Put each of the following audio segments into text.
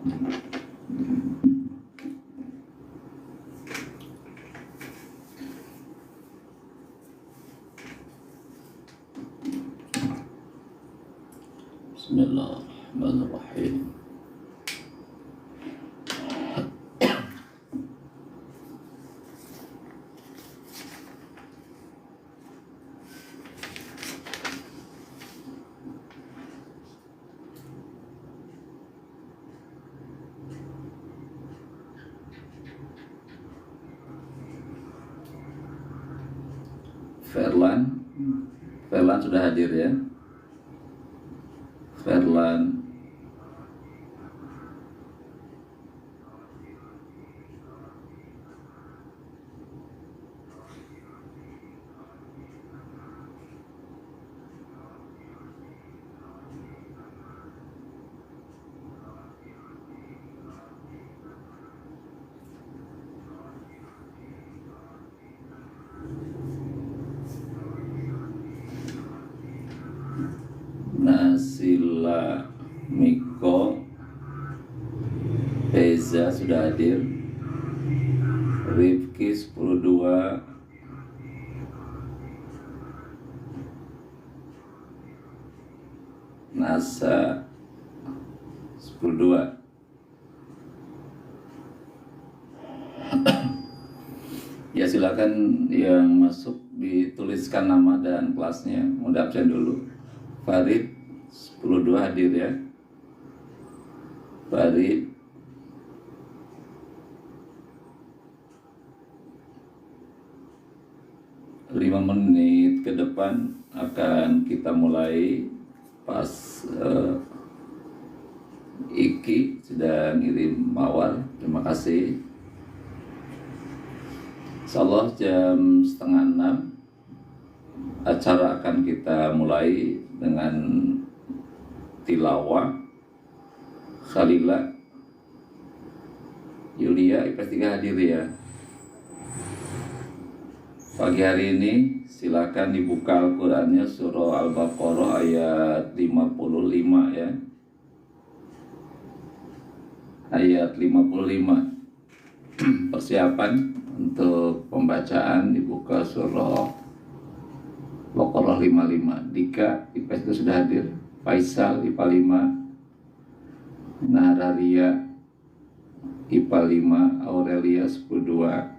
Bismillahirrahmanirrahim. Ferlan sudah hadir ya. Ferlan. Nasila Miko Reza sudah hadir. Rifki 102, Nasa 102. Ya silakan yang masuk dituliskan nama dan kelasnya. Mudah absen dulu. Farid 102 hadir ya. Farid. Lima menit ke depan akan kita mulai. Pas Iki sudah ngirim mawar, terima kasih. Insyaallah jam 5:30 acara akan kita mulai dengan tilawah Khalila Yulia IPS 3 hadir ya. Pagi hari ini silakan dibuka Al-Qur'annya surah Al-Baqarah ayat 55 ya. Ayat 55. Persiapan untuk pembacaan dibuka surah Baqarah 55. Dika IPS itu sudah hadir. Faisal IPA 5. Nahraria IPA 5. Aurelia 102.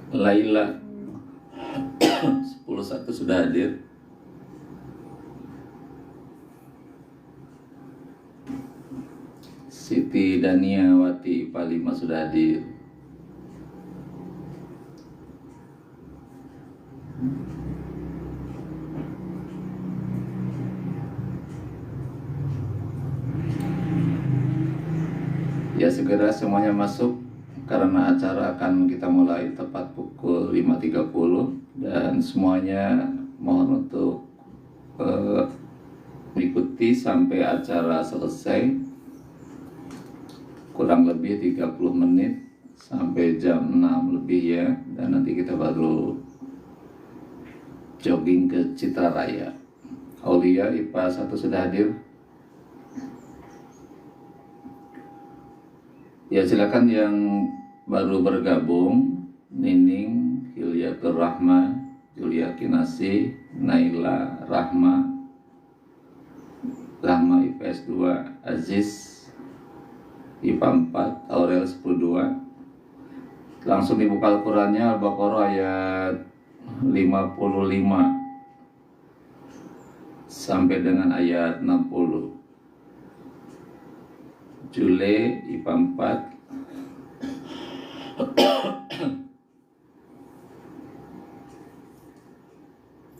Laila 101 sudah hadir. Siti Daniawati IPA 5 sudah hadir. Ya segera semuanya masuk karena acara akan kita mulai tepat pukul 5.30 dan semuanya mohon untuk mengikuti sampai acara selesai, kurang lebih 30 menit sampai jam 6 lebih ya, dan nanti kita baru jogging ke Citra Raya. Aulia IPA 1 sudah hadir. Ya silakan yang baru bergabung, Nining, Hilyatul Rahma, Julia Kinasi, Naila Rahma, Rahma IPS 2, Aziz IPA 4, Aurel 102. Langsung dibuka Al-Qur'annya Al-Baqarah ayat 55 sampai dengan ayat 60. Jule IPA 4.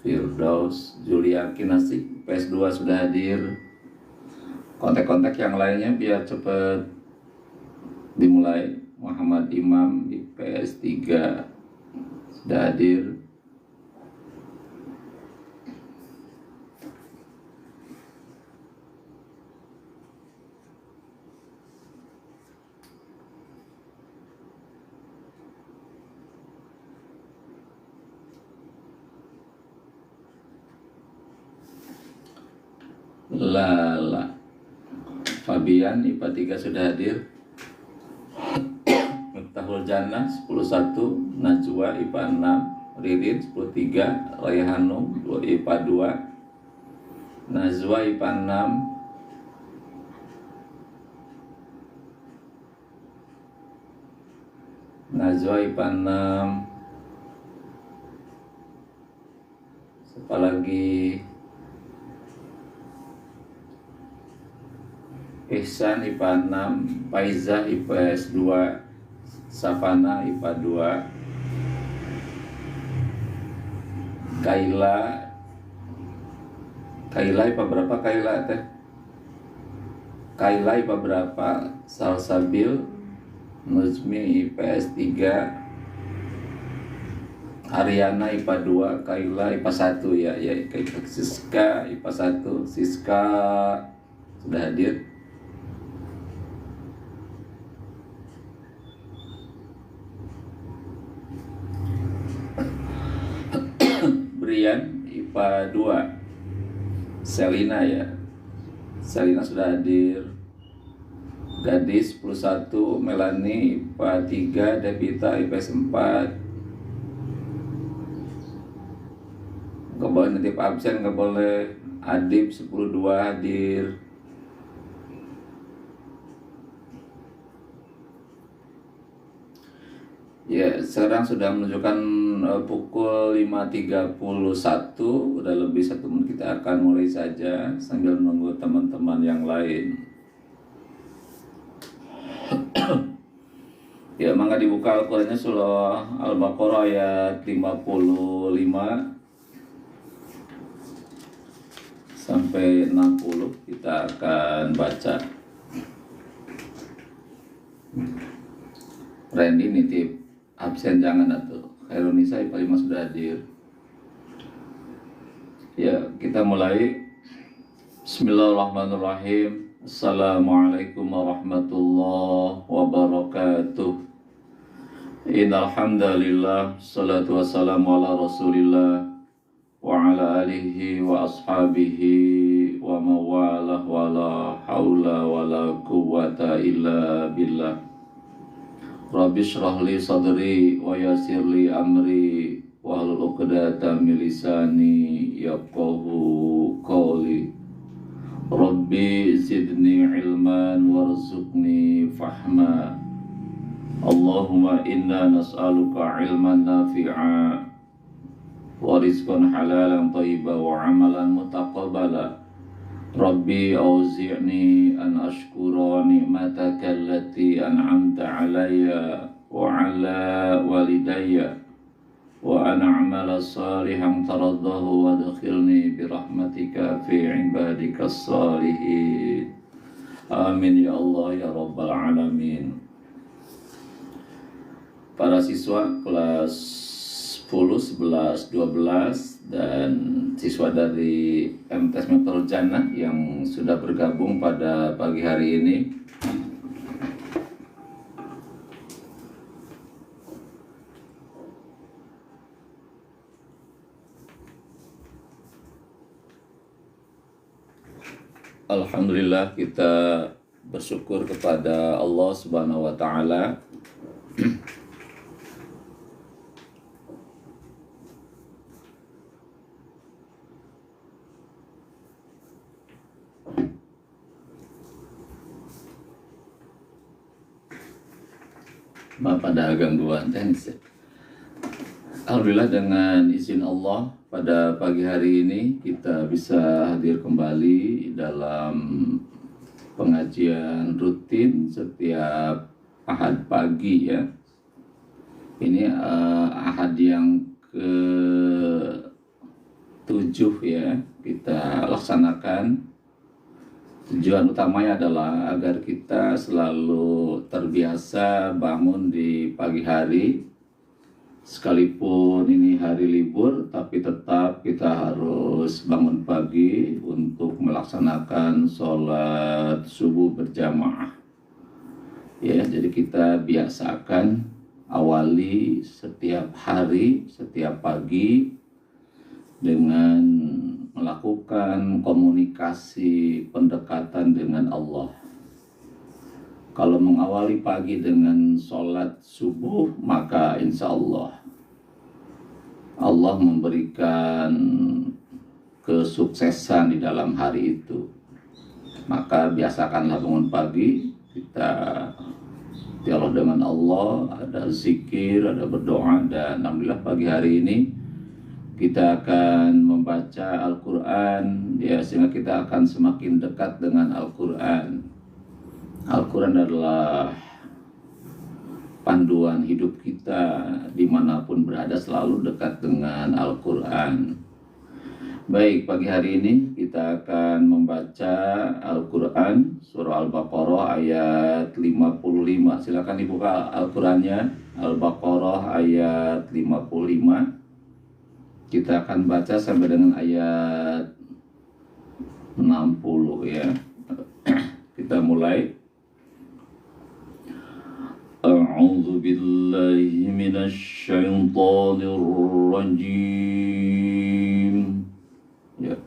Firdaus Julia Kinasi PS2 sudah hadir. Kontak-kontak yang lainnya biar cepat dimulai. Muhammad Imam IPS 3 sudah hadir. Lala. Fabian IPA 3 sudah hadir. Miftahul Jannah 101, Najwa IPA 6, Ririn 103, Rayhanum IPA 2, Najwa IPA 6, Najwa IPA 6. Siapa lagi? Ihsan IPA 6, Faizah IPS 2, Safana IPA 2, Kaila IPA berapa Kaila teh? Kaila IPA berapa? Salsabil, Nuzmi IPS 3, Ariana IPA 2, Kaila IPA 1 ya, Siska IPA 1, Siska sudah hadir. Brian IPA 2, Selina ya, Selina sudah hadir. Gadis 1, Melani IPA 3, Devita IPS 4. Gak boleh nanti absen, gak boleh. Adib 10-2 hadir. Ya, sekarang sudah menunjukkan pukul 5.31, udah lebih 1 menit, kita akan mulai saja sambil menunggu teman-teman yang lain. Ya, maka dibuka Al-Qurannya surah Al-Baqarah ayat 55 sampai 60, kita akan baca. Randy nitip absen jangan atuh. Khairunisa IPA 5 sudah hadir. Ya, kita mulai. Bismillahirrahmanirrahim. Assalamualaikum warahmatullahi wabarakatuh. Innal hamdalillah, salatu wassalamu ala Rasulillah wa ala alihi wa ashabihi wa mawalah wa la haula wa la quwwata illa billah. Rabbi shrah li sadri wa yassir li amri wahlul 'uqdatam min lisani yafqahu qawli. Rabbi zidni ilman warzuqni fahma. Allahumma inna nas'aluka ilman nafi'a wa rizqan halalan thayyiban wa amalan mutaqabbala. Rabbi auzi'ni an ashkura ni'mataka allati an'amta alayya wa ala walidayya wa an a'mala salihan taraddahu wa adkhilni birahmatika fi ibadika salihin. Amin ya Allah ya Rabbal Alamin. Para siswa kelas 10, 11, 12 dan siswa dari MTS Miftahul Jannah yang sudah bergabung pada pagi hari ini, alhamdulillah kita bersyukur kepada Allah Subhanahu wa taala pada gangguan teknis. Alhamdulillah dengan izin Allah pada pagi hari ini kita bisa hadir kembali dalam pengajian rutin setiap Ahad pagi ya. Ini Ahad yang ke-7 ya kita laksanakan. Tujuan utamanya adalah agar kita selalu terbiasa bangun di pagi hari. Sekalipun ini hari libur, tapi tetap kita harus bangun pagi untuk melaksanakan sholat subuh berjamaah. Ya, jadi kita biasakan awali setiap hari, setiap pagi dengan melakukan komunikasi pendekatan dengan Allah. Kalau mengawali pagi dengan sholat subuh, maka insya Allah memberikan kesuksesan di dalam hari itu. Maka biasakanlah bangun pagi, kita dialog dengan Allah, ada zikir, ada berdoa, dan alhamdulillah pagi hari ini kita akan membaca Al-Quran, ya, sehingga kita akan semakin dekat dengan Al-Quran. Al-Quran adalah panduan hidup kita, dimanapun berada selalu dekat dengan Al-Quran. Baik, pagi hari ini kita akan membaca Al-Quran, surah Al-Baqarah ayat 55. Silakan dibuka Al-Qurannya, Al-Baqarah ayat 55. Kita akan baca sampai dengan ayat 60 ya. Kita mulai. A'udzu billahi minasy syaithanir rajim. Ya.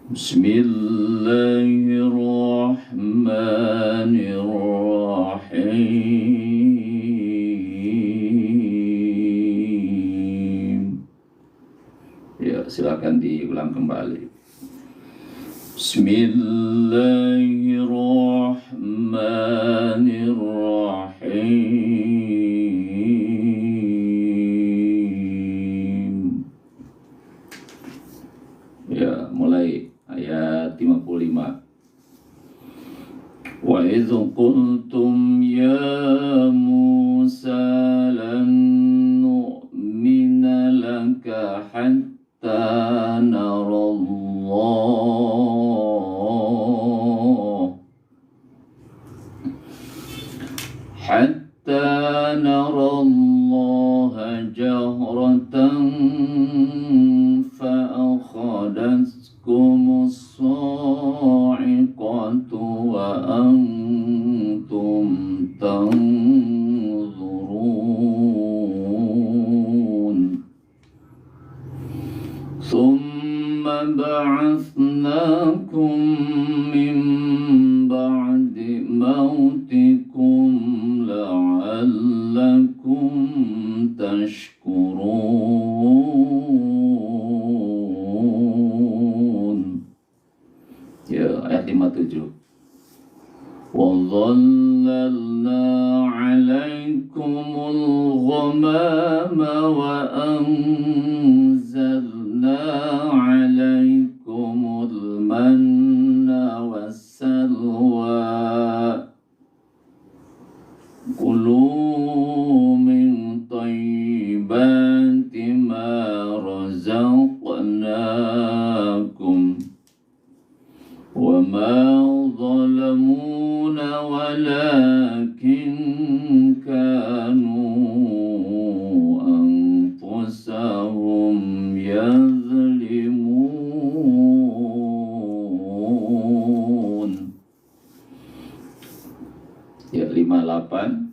Bismillahirrahmanirrahim. Ya, silakan diulang kembali. Bismillahirrahmanirrahim. Ya, mulai ayat 55. Wa idh qultum ya Musa lan nu'mina laka hatta نرى الله جهرة فأخذتكم الصاعقة وأنتم تنظرون ثم بعثناكم من بعد موتكم لعلكم تشكرون. Ya, ayat 57. وَظَلَّلْنَا عَلَيْكُمُ الْغَمَامَ وَأَنزَلْنَا عَلَيْكُمُ الْمَنَّ وَالسَّلْوَىٰ كُلُوا مِن طَيِّبَاتِ مَا رَزَقْنَاكُمْ وَمَا ظَلَمُونَا وَلَكِن كَانُوا أَنفُسَهُمْ يَظْلِمُونَ. Ya, 58.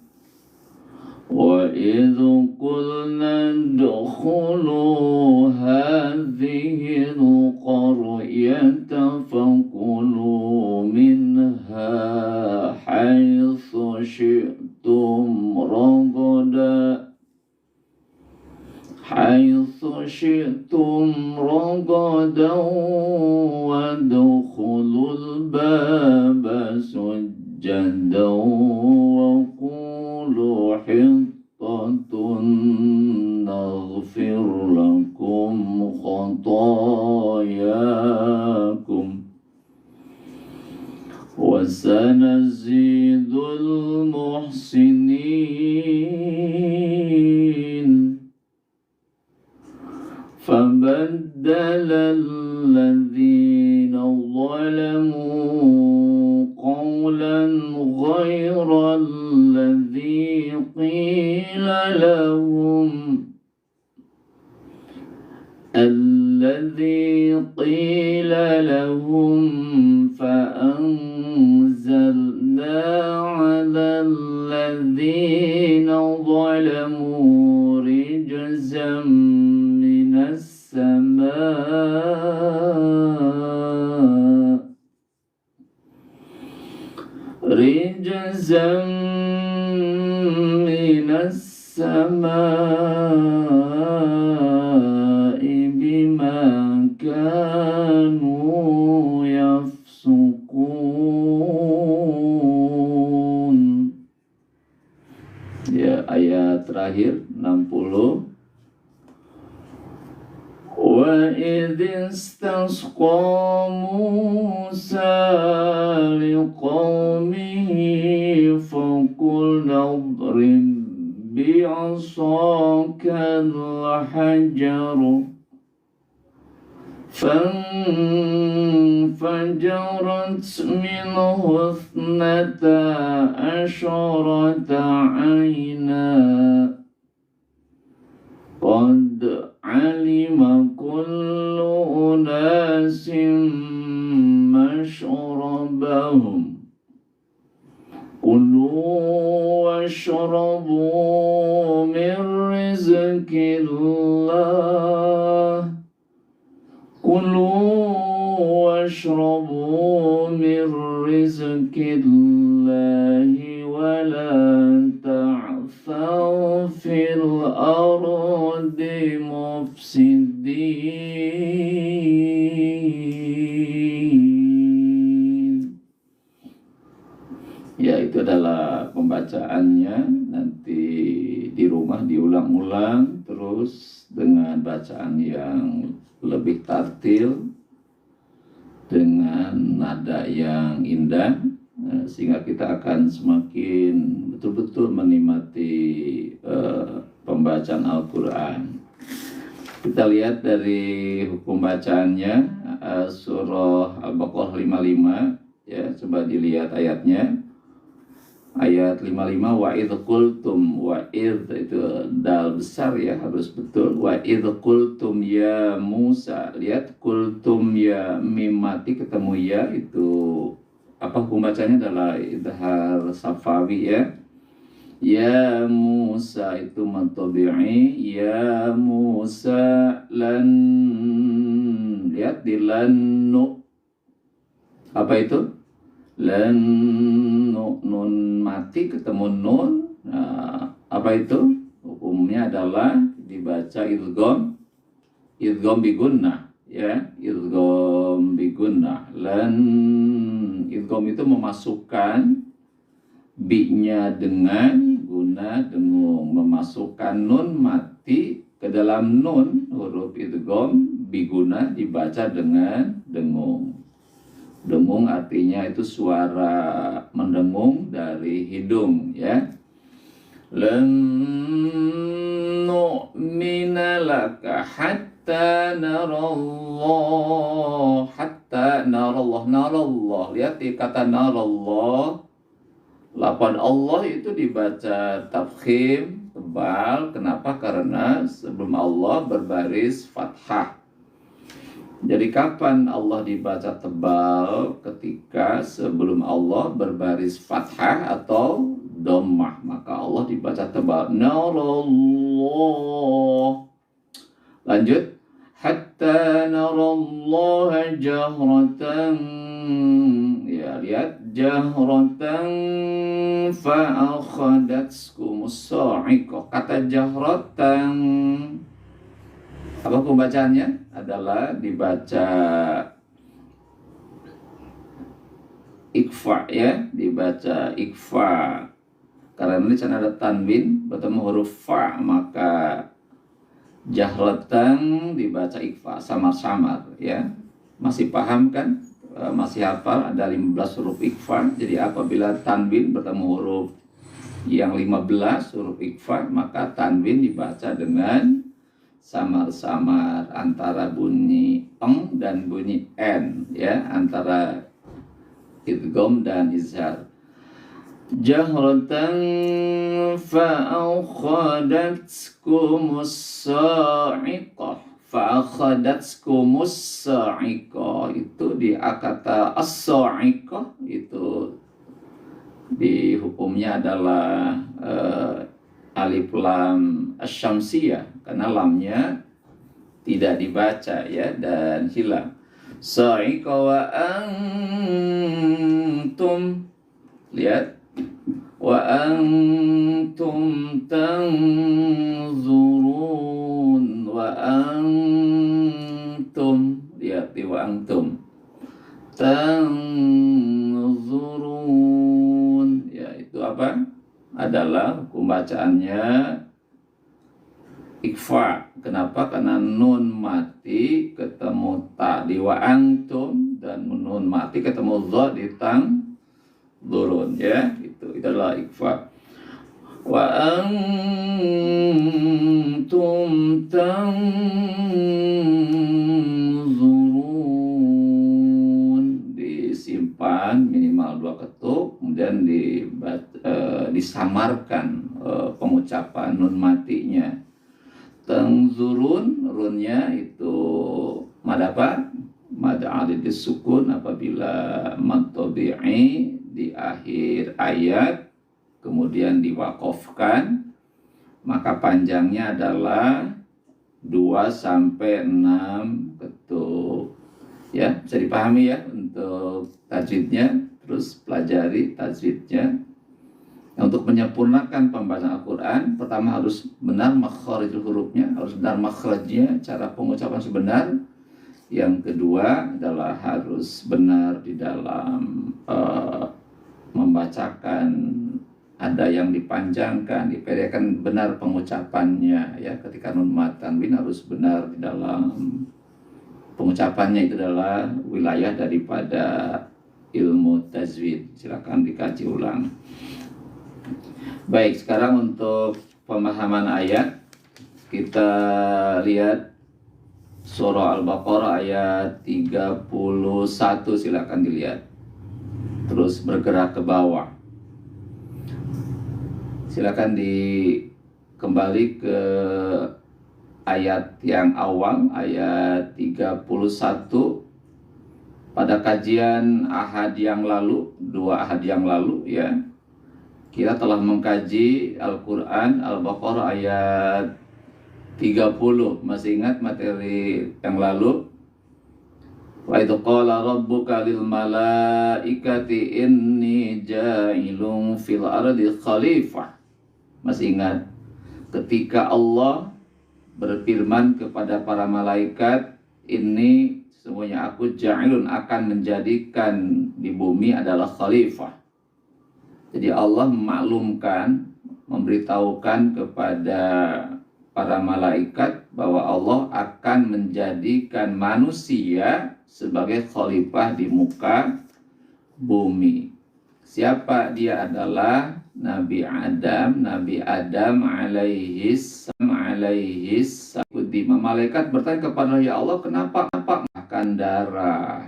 وَإِذْ قُلْنَا ادْخُلُوا هَٰذِهِ الْقَرْيَةَ فَكُلُوا مِنْهَا حَيْثُ شِئْتُمْ رَغَدًا وَادْخُلُوا الْبَابَ سُجَّدًا وَقُولُوا حِطَّةٌ نَغْفِرْ لَكُمْ خَطَايَاكُمْ وَسَنَزِيدُ الْمُحْسِنِينَ. فَبَدَّلَ الَّذِينَ ظَلَمُوا قَوْلًا غَيْرَ الَّذِي قِيلَ لَهُمْ فَأَنزَلْنَا عَلَى الَّذِينَ ظَلَمُوا رِجْزًا مِنَ السَّمَاءِ السماء رجزا من السماء بما كانوا يفسقون. Ya, ayat terakhir 60. وَإِذِ اسْتَسْقَى مُوسَى لِقَوْمِهِ فَقُلْنَا اضْرِبْ بِعَصَاكَ الْحَجَرَ فانفجرت منه 12 عينا قد علم كل أناس مشربهم كلوا واشربوا من رزق الله كلوا واشربوا من رزق الله ولا تعثوا في الأرض مفسدين. Ya, itu adalah pembacaannya. Nanti di rumah diulang-ulang terus dengan bacaan yang lebih tartil, dengan nada yang indah, sehingga kita akan semakin betul-betul menikmati pembacaan Al-Quran. Kita lihat dari hukum bacaannya, surah Al-Baqarah 55, ya, coba dilihat ayatnya. Ayat 55, wa'idh qultum, wa'idh itu dal besar ya, harus betul. Wa'idh qultum ya Musa. Lihat, qultum ya mim mati ketemu ya, itu apa hukum bacanya adalah idhar safawi ya. Ya Musa itu mentabi'i, ya Musa lan, lihat di lan nu, apa itu? Lan nun mati ketemu nun. Nah, apa itu? Hukumnya adalah dibaca idgham bi gunnah ya, idgham bi gunnah. Lan idgham itu memasukkan bi-nya dengan guna dengung, memasukkan nun mati ke dalam nun, huruf idgham bi gunnah dibaca dengan dengung. Dengung artinya itu suara mendengung dari hidung ya. Lan nu'mina laka hatta narallah. Hatta narallah. Lihat di kata narallah, lafaz Allah itu dibaca tafkhim, tebal. Kenapa? Karena sebelum Allah berbaris fathah. Jadi kapan Allah dibaca tebal? Ketika sebelum Allah berbaris fathah atau dhammah, maka Allah dibaca tebal. Narallah. Lanjut. Hatta narallaha jahratan. Ya, lihat, jahratan fa'akhadatkumus sa'iqah. Kata jahratan, apa pembacaannya? Adalah dibaca ikfa ya, dibaca ikfa. Karena ini ada tanwin bertemu huruf fa, maka jahratan dibaca ikfa, samar-samar ya. Masih paham kan? Masih hafal ada 15 huruf ikfa. Jadi apabila tanwin bertemu huruf yang 15 huruf ikfa, maka tanwin dibaca dengan samar-samar antara bunyi eng dan bunyi n ya, antara idgham dan izhar. Jahratan fa'akhadatkumus sa'iqah. Fa'akhadatkumus sa'iqah itu di kata as-sa'iqah itu di hukumnya adalah alif lam asy-syamsiyah, karena lamnya tidak dibaca ya, dan hilang. Sa'iqa wa antum, lihat, wa antum tanzurun, wa antum, lihat di wa antum tanzurun, ya itu apa? Adalah hukum bacaannya ikfa. Kenapa? Karena nun mati ketemu ta di wa antum, dan nun mati ketemu dha di tang durun ya, itu adalah ikfa. Wa antum tanzurun, disimpan minimal 2 ketuk, kemudian disamarkan pengucapan nun matinya. Tanzurun, runnya itu mad apa? Mad alid disukun apabila mad tabi'i di akhir ayat kemudian diwakofkan, maka panjangnya adalah 2 sampai 6 ketuk. Ya, bisa dipahami ya untuk tajwidnya, terus pelajari tajwidnya. Untuk menyempurnakan pembacaan Al-Quran, pertama harus benar makharijul hurufnya, harus benar makhrajnya, cara pengucapan sebenar. Yang kedua adalah harus benar di dalam membacakan, ada yang dipanjangkan, dipendekkan, benar pengucapannya ya. Ketika nun mad tanwin harus benar di dalam pengucapannya, itu adalah wilayah daripada ilmu tajwid. Silakan dikaji ulang. Baik, sekarang untuk pemahaman ayat, kita lihat surah Al-Baqarah ayat 31, silakan dilihat. Terus bergerak ke bawah. Silakan kembali ke ayat yang awal, ayat 31. Pada kajian ahad yang lalu, 2 ahad yang lalu ya, kita telah mengkaji Al-Quran Al-Baqarah ayat 30. Masih ingat materi yang lalu? Wa idh qala rabbuka lil malaikati inni ja'ilun fil ardi khalifah. Masih ingat? Ketika Allah berfirman kepada para malaikat, ini semuanya aku ja'ilun, akan menjadikan di bumi adalah khalifah. Jadi Allah memaklumkan, memberitahukan kepada para malaikat bahwa Allah akan menjadikan manusia sebagai khalifah di muka bumi. Siapa dia? Adalah Nabi Adam. Nabi Adam alaihis. Malaikat bertanya kepada ya Allah, kenapa makan darah?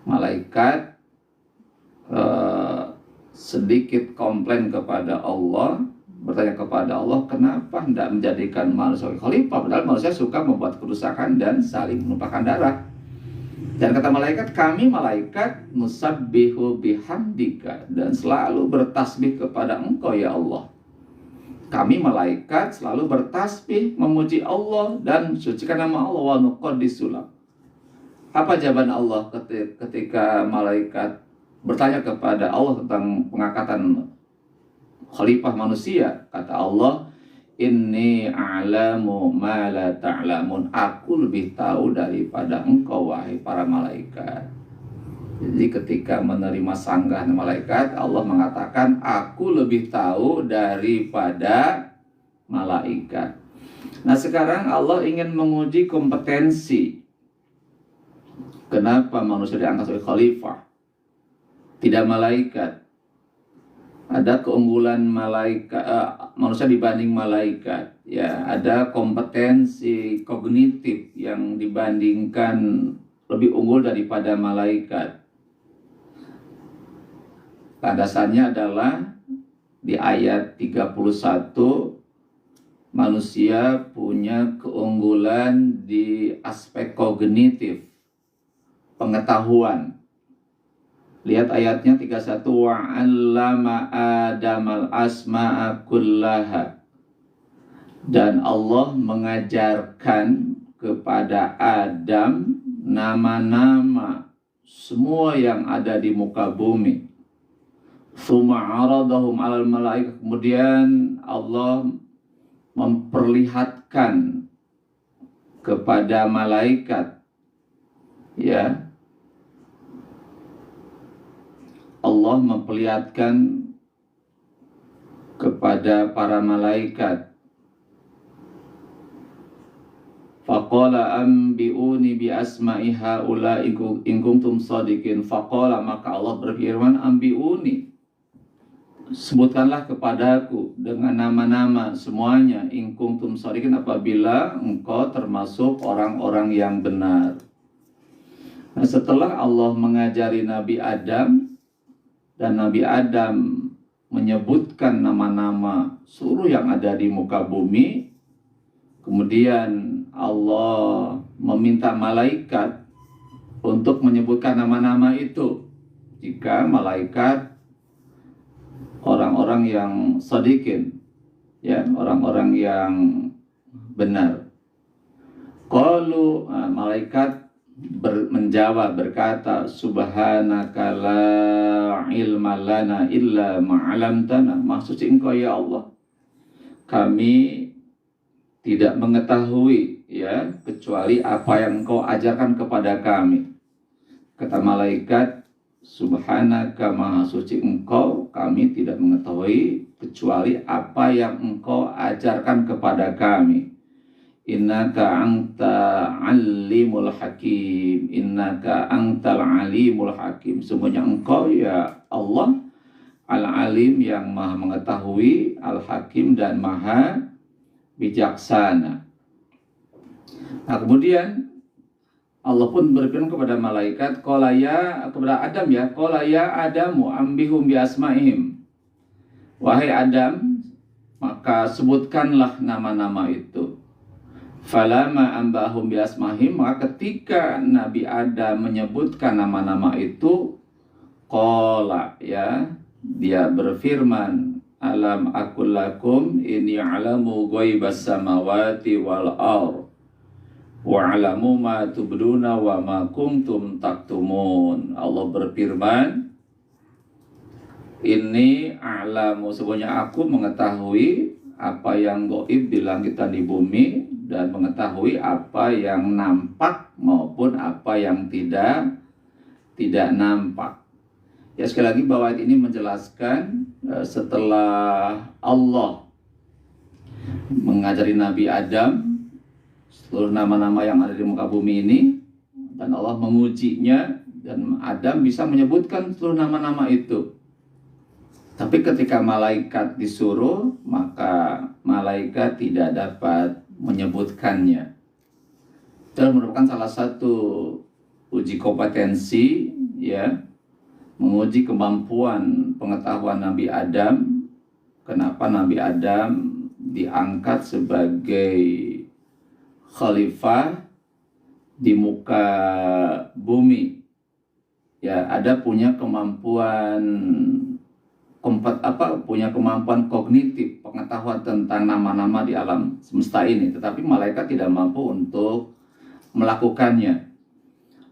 Malaikat sedikit komplain kepada Allah, bertanya kepada Allah, kenapa tidak menjadikan manusia khalifah, padahal manusia suka membuat kerusakan dan saling menumpahkan darah. Dan kata malaikat, kami malaikat nusabbihu bihamdika, dan selalu bertasbih kepada engkau ya Allah. Kami malaikat selalu bertasbih memuji Allah dan sucikan nama Allah, wa nuqaddisulah. Apa jawaban Allah ketika malaikat bertanya kepada Allah tentang pengangkatan khalifah manusia? Kata Allah, inni a'lamu ma la ta'lamun. Aku lebih tahu daripada engkau wahai para malaikat. Jadi ketika menerima sanggahan malaikat, Allah mengatakan aku lebih tahu daripada malaikat. Nah sekarang Allah ingin menguji kompetensi. Kenapa manusia diangkat sebagai khalifah, tidak malaikat? Ada keunggulan manusia dibanding malaikat. Ya, ada kompetensi kognitif yang dibandingkan lebih unggul daripada malaikat. Landasannya adalah di ayat 31, manusia punya keunggulan di aspek kognitif, pengetahuan. Lihat ayatnya 31, wa'allama Adamal asma'a kullaha. Dan Allah mengajarkan kepada Adam nama-nama semua yang ada di muka bumi. Tsumma 'aradahum 'alal malaikah, kemudian Allah memperlihatkan kepada malaikat, ya. Allah memperlihatkan kepada para malaikat. Faqala ambi'uni bi asma'i haula in kuntum shadiqin. Faqala, maka Allah berfirman, ambi'uni, sebutkanlah kepadaku dengan nama-nama semuanya, in kuntum shadiqin, apabila engkau termasuk orang-orang yang benar. Nah, setelah Allah mengajari Nabi Adam dan Nabi Adam menyebutkan nama-nama seluruh yang ada di muka bumi, kemudian Allah meminta malaikat untuk menyebutkan nama-nama itu jika malaikat orang-orang yang shadiqin, ya, orang-orang yang benar. Qalu, malaikat menjawab, berkata, subhanaka la ilma lana illa ma'alamtana. Maksudnya engkau ya Allah, kami tidak mengetahui, ya, kecuali apa yang engkau ajarkan kepada kami. Kata malaikat, subhanaka, maha suci engkau, kami tidak mengetahui kecuali apa yang engkau ajarkan kepada kami. Innaka anta alimul hakim. Innaka antal alimul hakim. Semuanya engkau ya Allah al-alim, yang maha mengetahui, al-hakim, dan maha bijaksana. Nah, kemudian Allah pun berfirman kepada malaikat, kepada Adam, ya, qala ya Adamu ambihum bi asma'ihim. Wahai Adam, maka sebutkanlah nama-nama itu. Falama ambahum bi asma'ihim, maka ketika Nabi Adam menyebutkan nama-nama itu, qala, ya, dia berfirman, alam aqul lakum inni a'lamu ghaibas samawati wal ardh wa a'lamu ma tubduna wa ma kuntum taktumun. Allah berfirman, ini a'lamu, sebenarnya aku mengetahui apa yang gaib di langit dan di bumi, dan mengetahui apa yang nampak maupun apa yang tidak nampak. Ya, sekali lagi bahwa ayat ini menjelaskan setelah Allah mengajari Nabi Adam seluruh nama-nama yang ada di muka bumi ini, dan Allah mengujinya, dan Adam bisa menyebutkan seluruh nama-nama itu. Tapi ketika malaikat disuruh, maka malaikat tidak dapat menyebutkannya. Itu merupakan salah satu uji kompetensi, ya, menguji kemampuan pengetahuan Nabi Adam. Kenapa Nabi Adam diangkat sebagai khalifah di muka bumi? Ya, ada punya kemampuan punya kemampuan kognitif, pengetahuan tentang nama-nama di alam semesta ini, tetapi malaikat tidak mampu untuk melakukannya.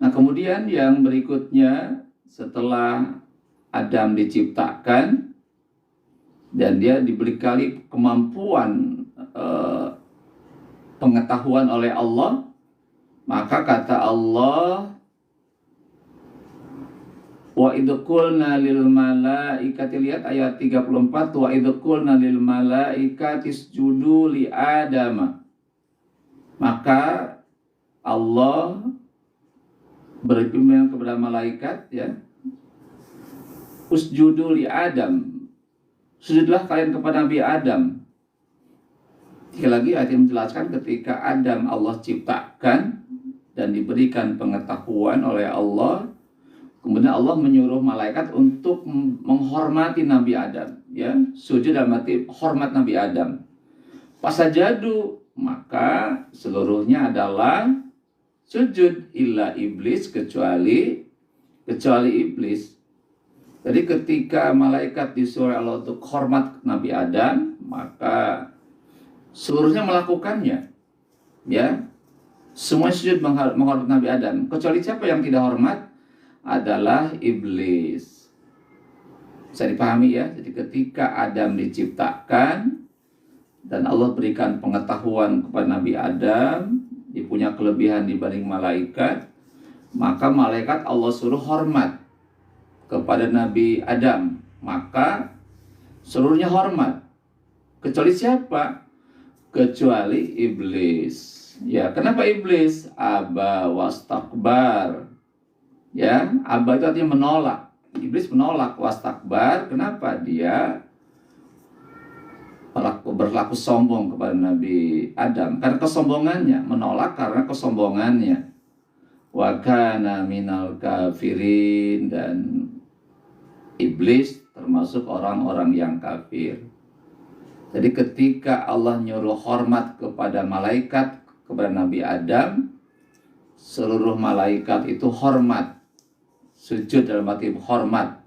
Nah, kemudian yang berikutnya, setelah Adam diciptakan dan dia diberi kemampuan pengetahuan oleh Allah, maka kata Allah, wa idh qulna lil malaikati, lihat ayat 34, wa idh qulna lil malaikati isjudu li Adama. Maka Allah berfirman kepada malaikat, ya, usjudu li Adam, sujudlah kalian kepada Nabi Adam. Sekali lagi ayat yang menjelaskan ketika Adam Allah ciptakan dan diberikan pengetahuan oleh Allah, kemudian Allah menyuruh malaikat untuk menghormati Nabi Adam, ya, sujud dalam arti hormat Nabi Adam. Fasajadu, maka seluruhnya adalah sujud, illa iblis, kecuali iblis. Jadi ketika malaikat disuruh Allah untuk hormat Nabi Adam, maka seluruhnya melakukannya, ya. Semua sujud menghormat Nabi Adam, kecuali siapa yang tidak hormat adalah iblis. Bisa dipahami ya. Jadi ketika Adam diciptakan dan Allah berikan pengetahuan kepada Nabi Adam, dia punya kelebihan dibanding malaikat, maka malaikat Allah suruh hormat kepada Nabi Adam, maka seluruhnya hormat. Kecuali siapa? Kecuali iblis. Ya, kenapa iblis? Aba wastakbar. Ya, aba itu artinya menolak. Iblis menolak, wastakbar. Kenapa? Dia berlaku sombong kepada Nabi Adam karena kesombongannya, menolak karena kesombongannya. Wa kana minal kafirin, dan iblis termasuk orang-orang yang kafir. Jadi ketika Allah nyuruh hormat kepada malaikat, kepada Nabi Adam, seluruh malaikat itu hormat, sujud dalam arti hormat.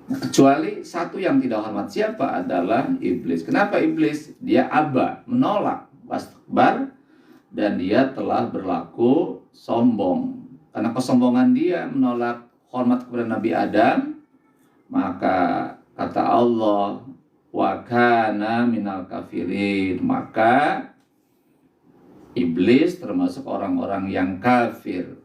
Kecuali satu yang tidak hormat, siapa? Adalah iblis. Kenapa iblis? Dia aba, menolak, wastakbar, dan dia telah berlaku sombong. Karena kesombongan dia menolak hormat kepada Nabi Adam, maka kata Allah, wa kana minal kafirin, maka iblis termasuk orang-orang yang kafir.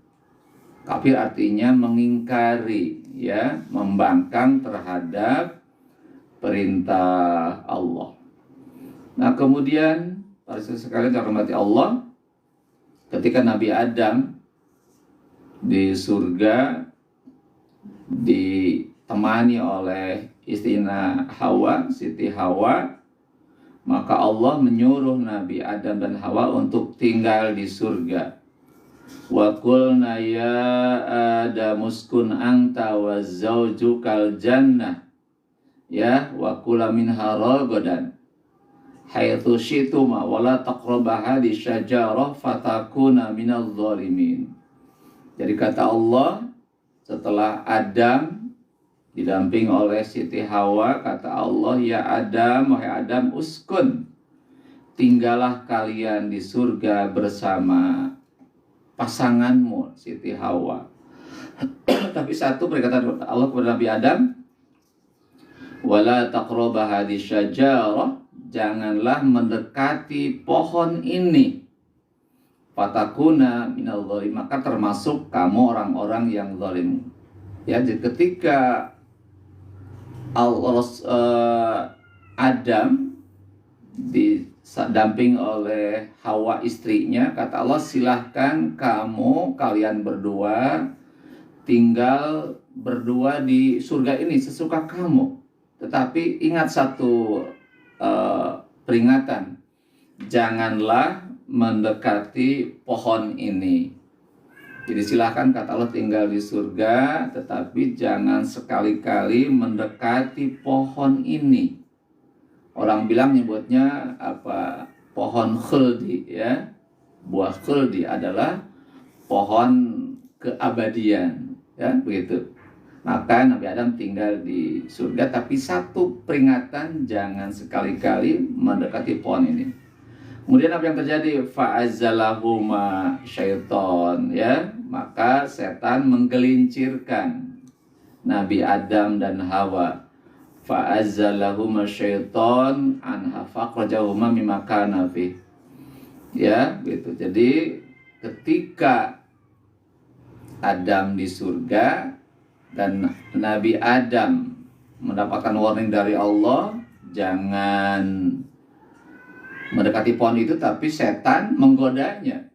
Kafir artinya mengingkari, ya, membangkang terhadap perintah Allah. Nah, kemudian para sekalian dirahmati Allah, ketika Nabi Adam di surga ditemani oleh istrinya Hawa, Siti Hawa, maka Allah menyuruh Nabi Adam dan Hawa untuk tinggal di surga. Wa qulna ya Adam uskun anta wa zawjukal jannah, ya, wa kula minha ragadan haitsu syi'tuma wa la taqraba hadhihi syajarah fatakuna minadh dhalimin. Jadi kata Allah, setelah Adam didamping oleh Siti Hawa, kata Allah, ya Adam, wahai Adam, uskun, tinggallah kalian di surga bersama pasanganmu Siti Hawa. Tapi satu perkataan Allah kepada Nabi Adam, wala taqraba hadhihi syajarah, janganlah mendekati pohon ini, fatakuna minal zalim, maka termasuk kamu orang-orang yang zalim. Ya, jadi ketika Adam didamping oleh Hawa istrinya, kata Allah, silahkan kalian berdua tinggal berdua di surga ini sesuka kamu. Tetapi ingat satu peringatan, janganlah mendekati pohon ini. Jadi silahkan, kata Allah, tinggal di surga, tetapi jangan sekali-kali mendekati pohon ini. Orang bilang nyebutnya apa? Pohon khuldi, ya. Buah khuldi adalah pohon keabadian, ya, begitu. Maka Nabi Adam tinggal di surga, tapi satu peringatan, jangan sekali-kali mendekati pohon ini. Kemudian apa yang terjadi? Fa'azalahuma syaiton, ya, maka setan menggelincirkan Nabi Adam dan Hawa. Fa'azalahuma syaiton anha faqrajahuma mimma kana fi. Ya, gitu. Jadi ketika Adam di surga dan Nabi Adam mendapatkan warning dari Allah, jangan mendekati pohon itu, tapi setan menggodanya,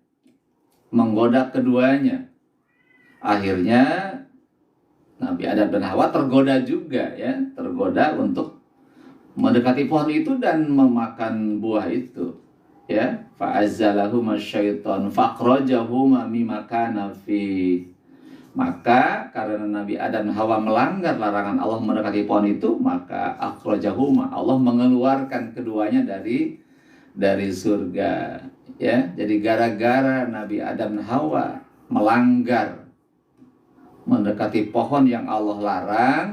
menggoda keduanya. Akhirnya Nabi Adam dan Hawa tergoda juga, ya, tergoda untuk mendekati pohon itu dan memakan buah itu, ya. Fa'azzalahuma syaiton faqrajahuma mimma kana fi. Maka karena Nabi Adam dan Hawa melanggar larangan Allah mendekati pohon itu, maka akhrajahuma, Allah mengeluarkan keduanya dari surga, ya. Jadi gara-gara Nabi Adam dan Hawa melanggar mendekati pohon yang Allah larang,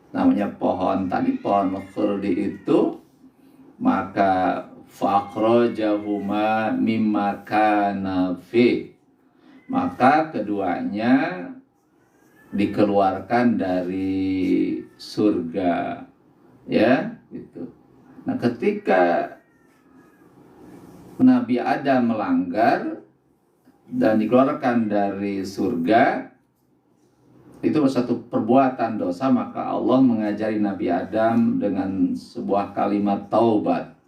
namanya pohon tadi, pohon khuldi itu, maka fa'akhrajahuma mimma kana fi. Maka keduanya dikeluarkan dari surga, ya gitu. Nah, ketika Nabi Adam melanggar dan dikeluarkan dari surga, itu satu perbuatan dosa, maka Allah mengajari Nabi Adam dengan sebuah kalimat taubat.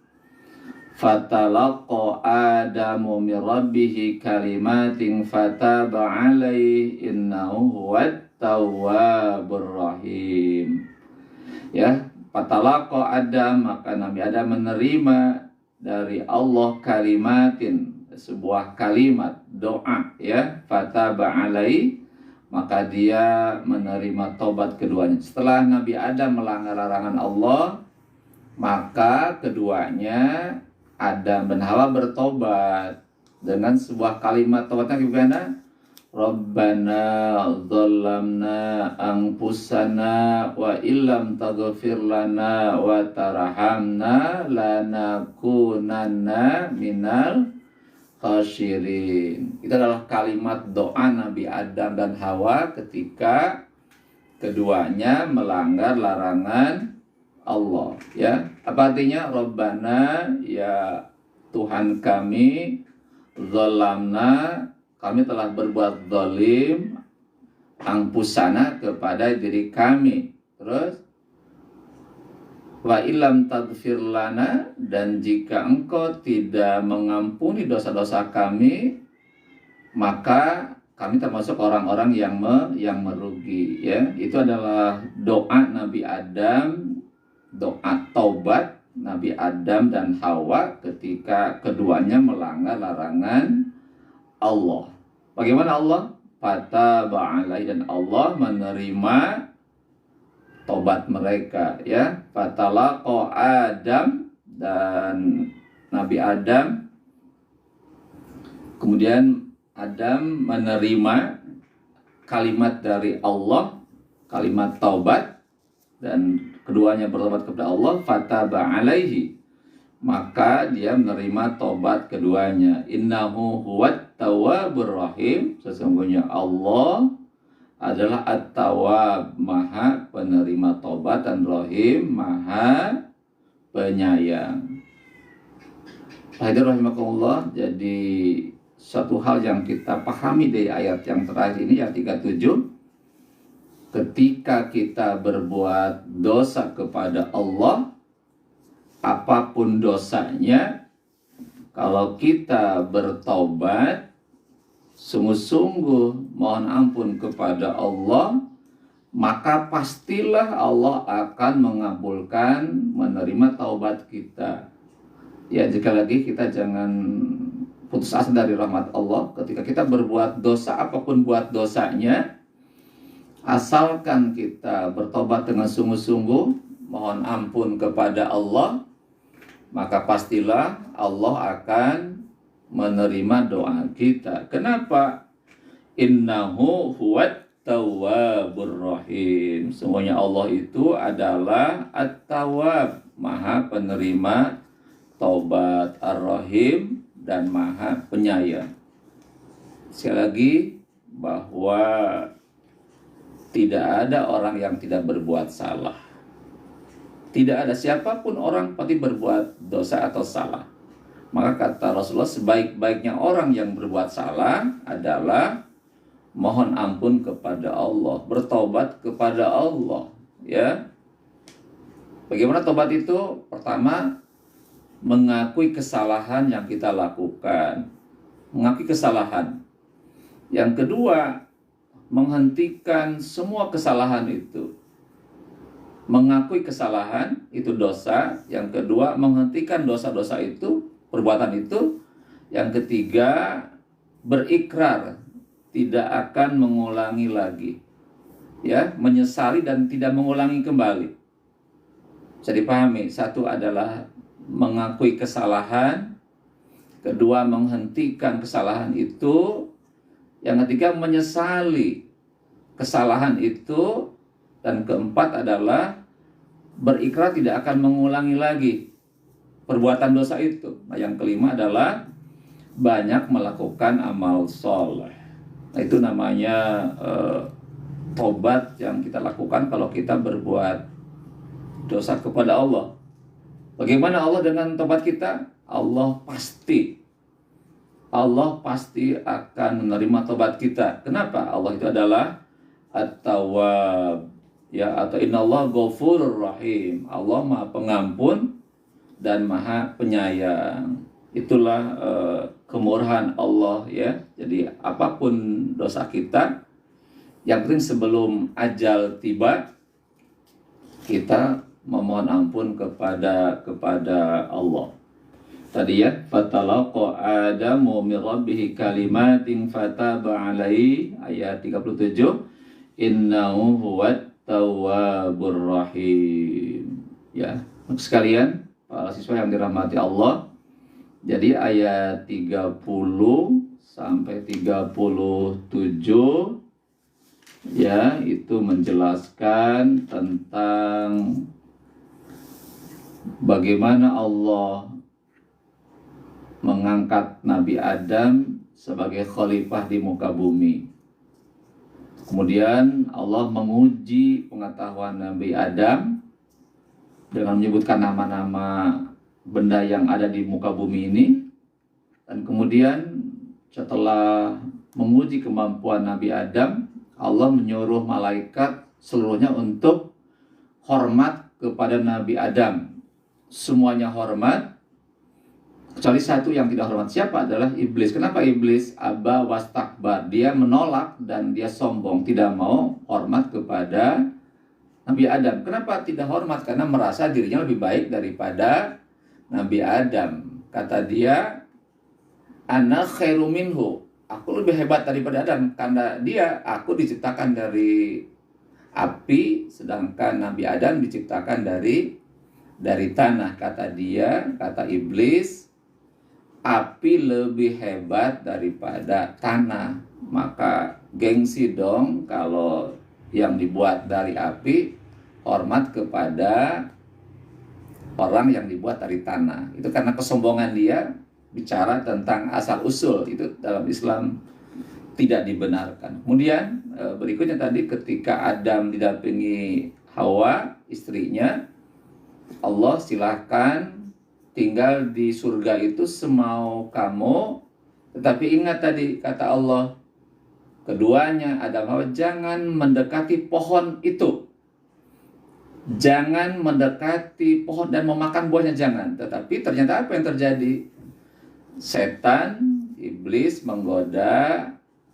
Fatalaqa Adamu min rabbih kalimatin fataba alaihi innahu huwat tawwabur rahim. Ya, fatalaqa Adam, maka Nabi Adam menerima dari Allah kalimatin, sebuah kalimat doa, ya, fataba alaihi, maka dia menerima tobat keduanya. Setelah Nabi Adam melanggar larangan Allah, maka keduanya Adam dan Hawa bertobat dengan sebuah kalimat tobatnya gimana? Rabbana dzalamna anfusana wa illam taghfir lana wa tarhamna lanakunanna minal khasyirin. Itu adalah kalimat doa Nabi Adam dan Hawa ketika keduanya melanggar larangan Allah, ya. Apa artinya? Rabbana, ya Tuhan kami, zalamna, kami telah berbuat zalim, angpusana, kepada diri kami. Terus wa ilam taghfir lana, dan jika engkau tidak mengampuni dosa-dosa kami, maka kami termasuk orang-orang yang merugi, ya. Itu adalah doa Nabi Adam, doa taubat Nabi Adam dan Hawa ketika keduanya melanggar larangan Allah. Bagaimana Allah? Fataba alaihi, dan Allah menerima tobat mereka, ya. Fatalaqa Adam, dan Nabi Adam, kemudian Adam menerima kalimat dari Allah, kalimat taubat, dan keduanya bertobat kepada Allah. Fataba alaihi, maka dia menerima tobat keduanya. Innahu huwat tawwabur rahim, sesungguhnya Allah adalah at-tawwab, maha penerima tobat, dan rahim, maha penyayang. Hadirin rahimakumullah, jadi satu hal yang kita pahami dari ayat yang terakhir ini, yang 37, ketika kita berbuat dosa kepada Allah, apapun dosanya, kalau kita bertobat, sungguh-sungguh mohon ampun kepada Allah, maka pastilah Allah akan mengabulkan, menerima taubat kita. Ya, sekali lagi kita jangan putus asa dari rahmat Allah. Ketika kita berbuat dosa, apapun buat dosanya, asalkan kita bertobat dengan sungguh-sungguh, mohon ampun kepada Allah, maka pastilah Allah akan menerima doa kita. Kenapa? Innahu huwat tawwabur rahim. Semuanya Allah itu adalah at-tawwab, maha penerima taubat, ar-rahim, dan maha penyayang. Sekali lagi, bahwa tidak ada orang yang tidak berbuat salah. Tidak ada siapapun orang pasti berbuat dosa atau salah. Maka kata Rasulullah, sebaik-baiknya orang yang berbuat salah adalah mohon ampun kepada Allah, bertobat kepada Allah, ya. Bagaimana tobat itu? Pertama, mengakui kesalahan yang kita lakukan. Mengakui kesalahan. Yang kedua, menghentikan semua kesalahan itu. Mengakui kesalahan itu dosa. Yang kedua, menghentikan dosa-dosa itu, perbuatan itu. Yang ketiga, berikrar tidak akan mengulangi lagi, ya, menyesali dan tidak mengulangi kembali. Bisa dipahami, satu adalah mengakui kesalahan, kedua menghentikan kesalahan itu, yang ketiga menyesali kesalahan itu, dan keempat adalah berikrar tidak akan mengulangi lagi. perbuatan dosa itu. Nah, yang kelima adalah banyak melakukan amal soleh. Nah, itu namanya tobat yang kita lakukan kalau kita berbuat dosa kepada Allah. Bagaimana Allah dengan tobat kita? Allah pasti akan menerima tobat kita. Kenapa? Allah itu adalah At-Tawwab, ya, atau Innallaha Ghafurur Rahim. Allah Maha Pengampun dan Maha Penyayang. Itulah kemurahan Allah, ya. Jadi apapun dosa kita, yang penting sebelum ajal tiba kita memohon ampun kepada Allah. Tadi ya, fatalaqa Adamu min rabbih kalimatin fataba alaihi, ayat 37, innahu huwat tawwabur rahim. Ya, sekalian para siswa yang dirahmati Allah. Jadi ayat 30 sampai 37 ya, itu menjelaskan tentang bagaimana Allah mengangkat Nabi Adam sebagai khalifah di muka bumi. Kemudian Allah menguji pengetahuan Nabi Adam dengan menyebutkan nama-nama benda yang ada di muka bumi ini. Dan kemudian setelah menguji kemampuan Nabi Adam, Allah menyuruh malaikat seluruhnya untuk hormat kepada Nabi Adam. Semuanya hormat, kecuali satu yang tidak hormat. Siapa? Adalah iblis. Kenapa iblis? Aba wastakbar. Dia menolak dan dia sombong, tidak mau hormat kepada Nabi Adam. Kenapa tidak hormat? Karena merasa dirinya lebih baik daripada Nabi Adam. Kata dia, ana khairu minhu. Aku lebih hebat daripada Adam. Karena aku diciptakan dari api, sedangkan Nabi Adam diciptakan dari tanah. Kata dia, kata iblis, api lebih hebat daripada tanah. Maka gengsi dong kalau yang dibuat dari api hormat kepada orang yang dibuat dari tanah. Itu karena kesombongan dia bicara tentang asal usul. Itu dalam Islam tidak dibenarkan. Kemudian berikutnya tadi ketika Adam didampingi Hawa, istrinya, Allah silahkan tinggal di surga itu semau kamu, tetapi ingat tadi kata Allah, keduanya Adam Hawa jangan mendekati pohon itu, jangan mendekati pohon dan memakan buahnya, jangan. Tetapi ternyata apa yang terjadi? Setan, iblis menggoda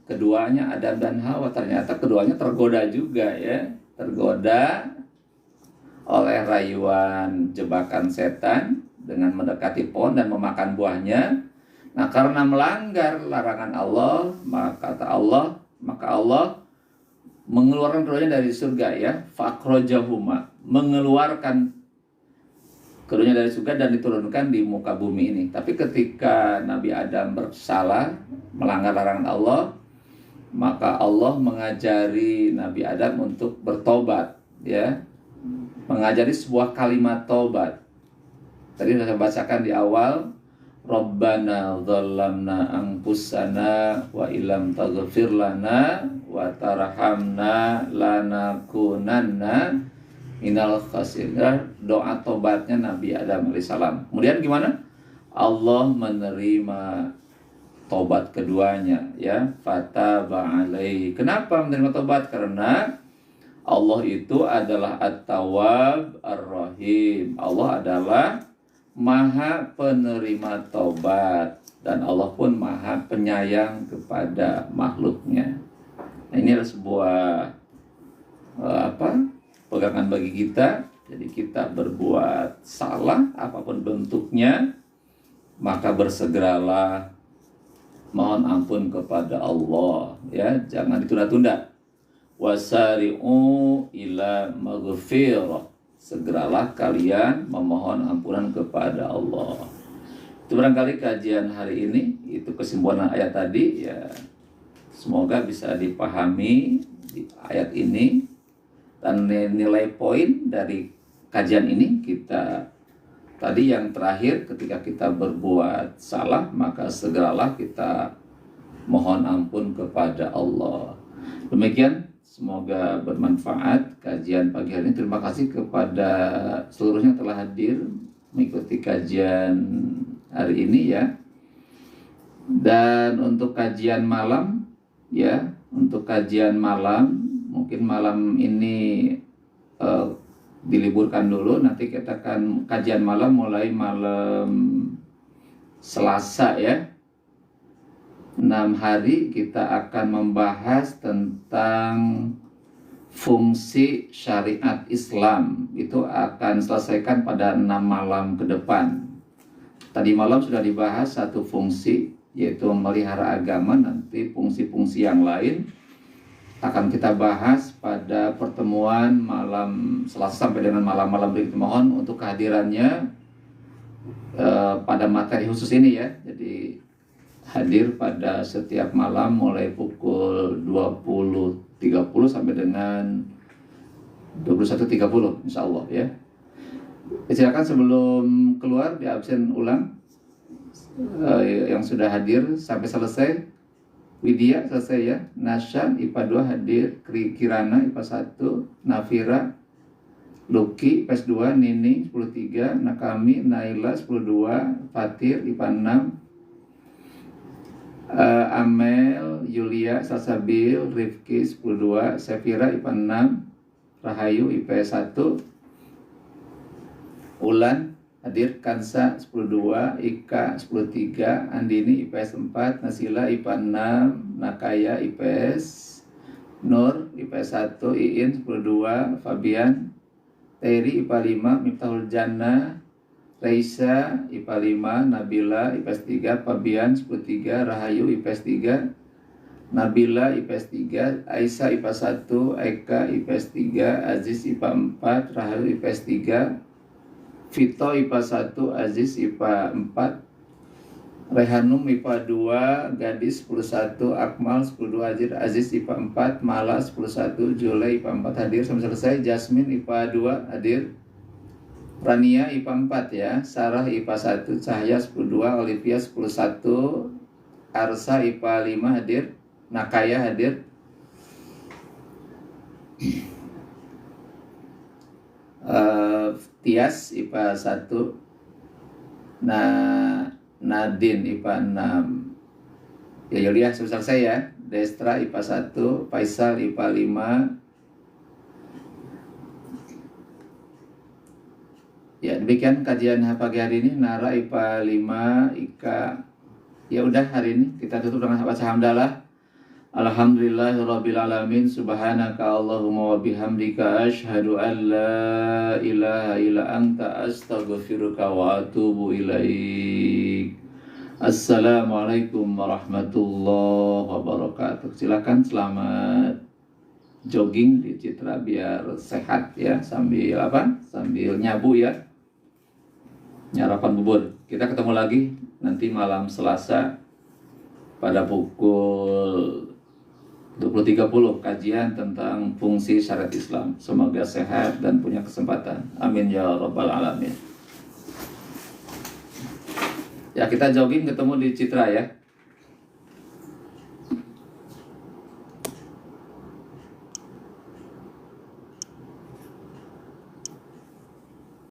keduanya Adam dan Hawa. Ternyata keduanya tergoda juga, ya, tergoda oleh rayuan jebakan setan dengan mendekati pohon dan memakan buahnya. Nah, karena melanggar larangan Allah, maka Allah mengeluarkan keduanya dari surga, ya, fa'akhrajahuma, mengeluarkan keduanya dari surga dan diturunkan di muka bumi ini. Tapi ketika Nabi Adam bersalah, melanggar larangan Allah, maka Allah mengajari Nabi Adam untuk bertobat, ya, mengajari sebuah kalimat tobat. Tadi sudah saya bacakan di awal, Rabbana dzalamna anfusana wa illam taghfir lana wa tarhamna lanakunanna minal khasirin. Doa tobatnya Nabi Adam alaihissalam. Kemudian gimana? Allah menerima tobat keduanya, ya, fataba alaihi. Kenapa menerima tobat? Karena Allah itu adalah At-Tawwab Ar-Rahim. Allah adalah Maha penerima tobat, dan Allah pun Maha penyayang kepada makhluknya. Nah, ini adalah sebuah pegangan bagi kita. Jadi kita berbuat salah apapun bentuknya, maka bersegeralah mohon ampun kepada Allah, ya, jangan ditunda-tunda. Wasari'u ila maghfirah, segeralah kalian memohon ampunan kepada Allah. Itu barangkali kajian hari ini, itu kesimpulan ayat tadi, ya. Semoga bisa dipahami di ayat ini, dan nilai poin dari kajian ini kita tadi yang terakhir, ketika kita berbuat salah, maka segeralah kita mohon ampun kepada Allah. Demikian, semoga bermanfaat kajian pagi hari ini. Terima kasih kepada seluruhnya yang telah hadir mengikuti kajian hari ini ya. Dan untuk kajian malam ya, untuk kajian malam mungkin malam ini diliburkan dulu. Nanti kita akan kajian malam mulai malam Selasa ya. 6 hari kita akan membahas tentang fungsi syariat Islam. Itu akan selesaikan pada 6 malam ke depan. Tadi malam sudah dibahas satu fungsi, yaitu memelihara agama. Nanti fungsi-fungsi yang lain akan kita bahas pada pertemuan malam Selasa sampai dengan malam-malam berikutnya. Mohon untuk kehadirannya pada materi khusus ini ya. Jadi hadir pada setiap malam mulai pukul 20.30 sampai dengan 21.30 insya Allah ya. Silakan sebelum keluar di absen ulang yang sudah hadir sampai selesai. Widya selesai ya, Nasyan IPA 2 hadir, Kirana IPA 1, Nafira, Luki IPS 2, Nini 10.3, Nakami, Naila 10.2, Fatir IPA 6, Amel, Yulia, Salsabil, Rifki 10.2, Sefira IPA 6, Rahayu IPS 1, Ulan hadir, Kansa 10.2, Ika 10.3, Andini IPS 4, Nasila IPA 6, Nakaya IPS, Nur IPS 1, Iin 10.2, Fabian, Teri IPA 5, Miftahul Jannah, Raisa IPA 5, Nabila IPS 3, Fabian 10.3, Rahayu IPS 3, Nabila IPS 3, Aisyah IPA 1, Eka IPS 3, Aziz IPA 4, Rahayu IPS 3, Vito IPA 1, Aziz IPA 4, Rehanum IPA 2, Gadis 11, Akmal 10.2, Aziz IPA 4, Mala 11, Julai IPA 4 hadir sampai selesai, Jasmine IPA 2 hadir, Rania IPA 4 ya, Sarah IPA 1, Cahaya 10.2, Olivia 10.1, Arsa IPA 5 hadir, Nakaya hadir, Tias IPA 1, Nadine IPA 6 ya, Yulia selesai ya, Destra IPA 1, Faisal IPA 5 ya. Demikian kajian pagi hari ini. Nara IPA 5, Ika ya udah, hari ini kita tutup dengan baca hamdalah. Alhamdulillahirabbil alamin, subhanaka Allahumma wa bihamdika asyhadu an la ilaha illa anta astaghfiruka wa atubu ilaik. Assalamualaikum warahmatullahi wabarakatuh. Silakan selamat jogging di Citra biar sehat ya, sambil apa? Sambil nyabu ya. Nyarapan bubur. Kita ketemu lagi nanti malam Selasa pada pukul 20.30 kajian tentang fungsi syariat Islam. Semoga sehat dan punya kesempatan. Amin ya rabbal alamin. Ya, kita jogging ketemu di Citra ya.